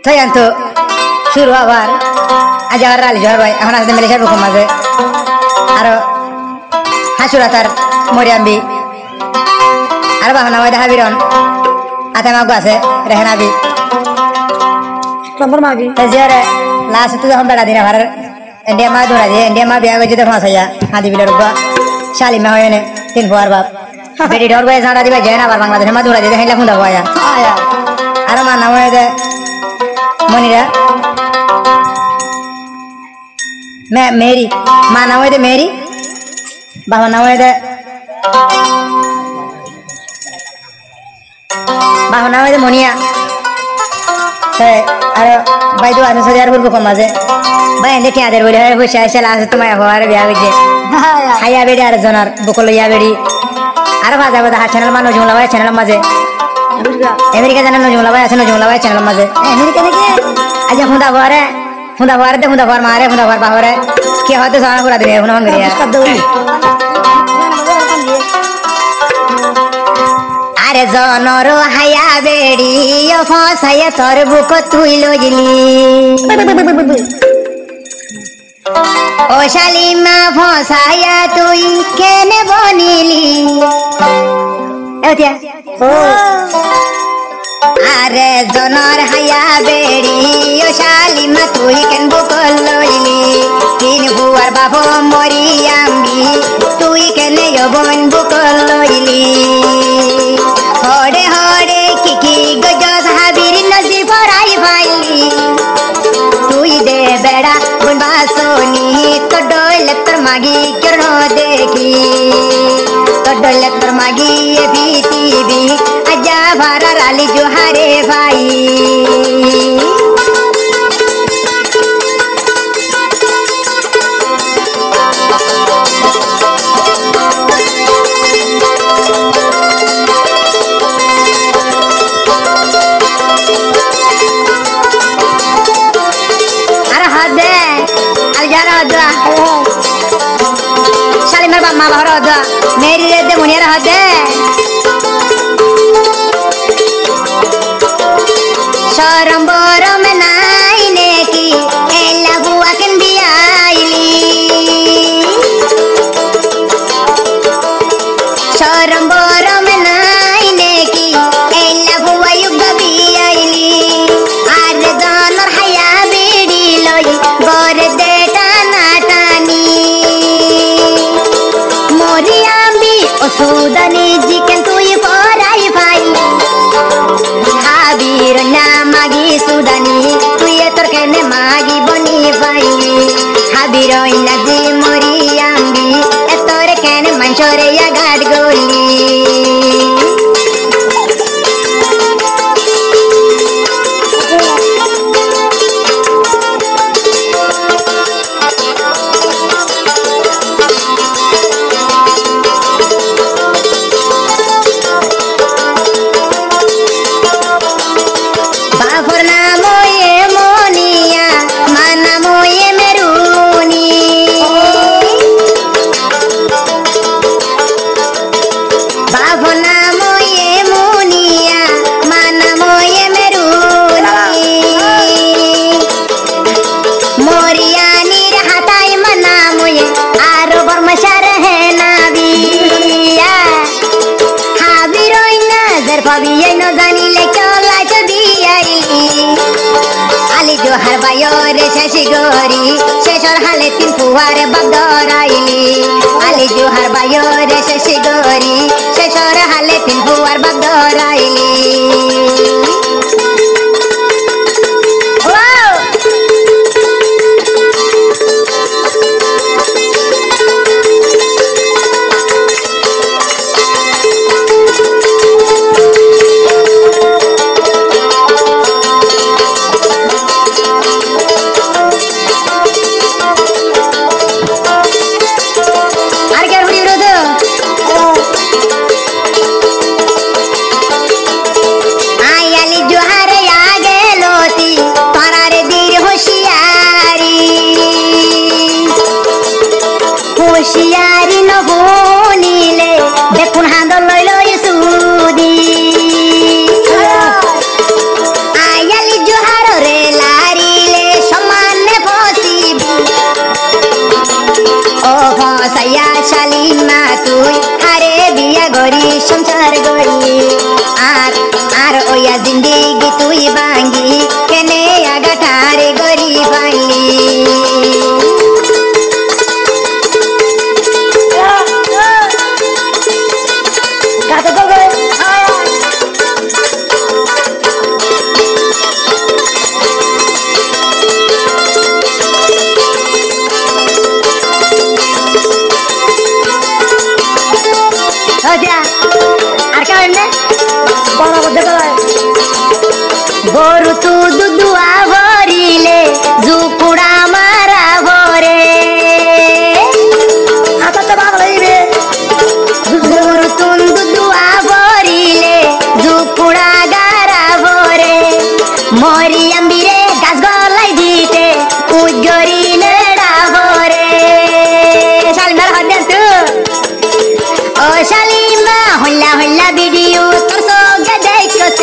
তো জানতো শুরু আবার আজ আবার রালি জোহর ভাই এখন আসতে মিলে বুকুম মাঝে আরো হাসুরা তার মরিয়াম্বি আর বাহনা ওই হাবিরন আতে মাগু আছে রেহনাবি নম্বর মাগি জিয়ারে লাস্ট তো যখন বেড়া দিন ভাড়ার ইন্ডিয়া মা ধরা দিয়ে ইন্ডিয়া মা বিয়া গেছে তখন আসাইয়া হাদি বিলের রুবা শালিমা হয় নে তিন ফুয়ার বাপ বেটি ডর বয়ে জানা দিবা যায় না আবার বাংলাদেশের মা ধরা দিয়ে হেলা খুঁদা বয়া আর মা নাম হয়ে মনিরা মেরি মা নাম হয়ে মেরি বাবা নাম হয়ে বাবা নাম হয়ে মনিয়া আর বাইদু আছে সজার বলবো কম আছে ভাই এনে কি আদের বলে হইছে আসে লাস্ট তোমায় হওয়ার বিয়া হইছে হাইয়া বেড়ি আর জনার বকল ইয়া বেড়ি আর বাজা বাজা হাত চ্যানেল মানুষ জুমলা ভাই চ্যানেল মাঝে আমেরিকা জানেন জুমলা ভাই আছে জুমলা ভাই চ্যানেল মাঝে আমেরিকা নাকি আজ হুদা ভরে দে হুদা ভর মারে হুদা ভর বাহরে কি হয়তো জানা করে দিবে এখন ভাঙরিয়া আরে জনর হায়া বেড়ি ফসাইয়া তোর বুক তুই লইলি ও শালিমা ফসাইয়া তুই কেনে বনিলি আরে জনর হায়া বেড়ি ও শালিমা তুই কেন বুক লইলি তিন বুয়ার বাবু মরিয়াম্বি তুই কেনে বোন বুক লইলি হরে হরে কি গজস হাবির নজি ফরাই ফাইলি তুই দে বেড়া গুন বাসনি তো ডলে তোর মাগি কেন দেখি তো ডলে তোর মাগি এ বিটিবি আজা ভারা রালি জোহারে ভাই শালিমার বাপ মা বাবার হদ মেরি রে মুনিয়ার হদ শরম বরম নাই নেকি এলা বুয়া কেন বিয়াইলি শরম বরম নাই নেকি এলা বুয়া যুগ বিয়াইলি আর জনর হায়া বেড়ি লই বর দে টানা টানি মরিয়াম্বি ও সুদানি জিকেন তুই পরাই ভাই হাবির না মাগি সুদানি তুই তোর কেনে মাগি বনি ভাই হাবির না জি মরিয়াম্বি এ তোর কেনে মানসরে গাড গলি জোহার বায়রে শেষি গরি শেষর হালে তিন ফুয়ারে বাগদরাইলি আলি জোহার বায়রে শেষি গরি শেষর হালে তিন ফুয়ার বাগদরাইলি বসাইয়া শালিমা তুই আরে বিয়া গরি সংসার গড়ি আর আর ওয়া জিন্দেগি তুই ভাঙ্গি কেনে আগাটারে গরি পাইলি গরু তু দুধুয়া ভরিলে জুকুড়া মারা ভরে গরু তুন দুধুয়া ভরিলে জুকুড়া গারা ভরে মরিয়াম বিরে গাছ গলাই দিতে উজ্জরি নেড়া ভরে শালিমার হদেন তু ও শালিমা হল্লা হল্লা ভিডিও তোর সঙ্গে দেখছিস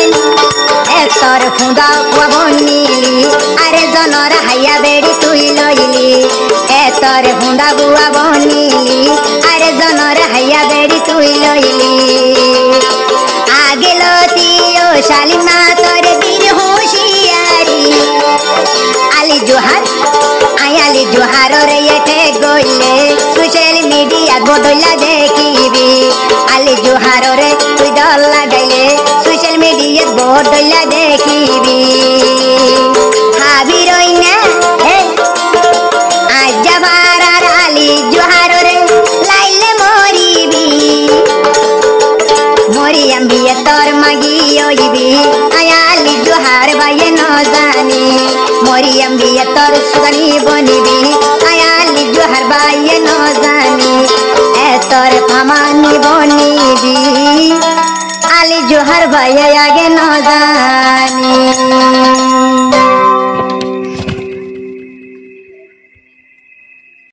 তোর ফুঁদা কুয়া বনিলি আরে জনর হাইয়া বেড়ি তুই লইলি তোর ফুঁদা বুয়া বনিলি আরে জনর হাইয়া বেড়ি তুই লইলি আগে লতি ও শালিমা তোর বীর হুঁশিয়ারি আলি জোহার আয়ালি জোহার রে এঠে গইলে সোশ্যাল মিডিয়া বদলা দেখিবি আলি জোহার রে তুই দল লাগাইলে সোশ্যাল মিডিয়া বদলা দেখিবি হাবি রই না আজ যাবার আর আলি জোহার রে লাইলে মরিবি মরিয়াম বিয়ে তোর মাগি হইবি আয়ালি জোহার বাইয়ে ন জানি মরিয়াম বিয়ে তোর সুগানি বনিবি আয়ালি জোহার বাইয়ে ন জানি তোর ফামানি বনিবি আলি জোহার বাইয়ে আগে ন জানি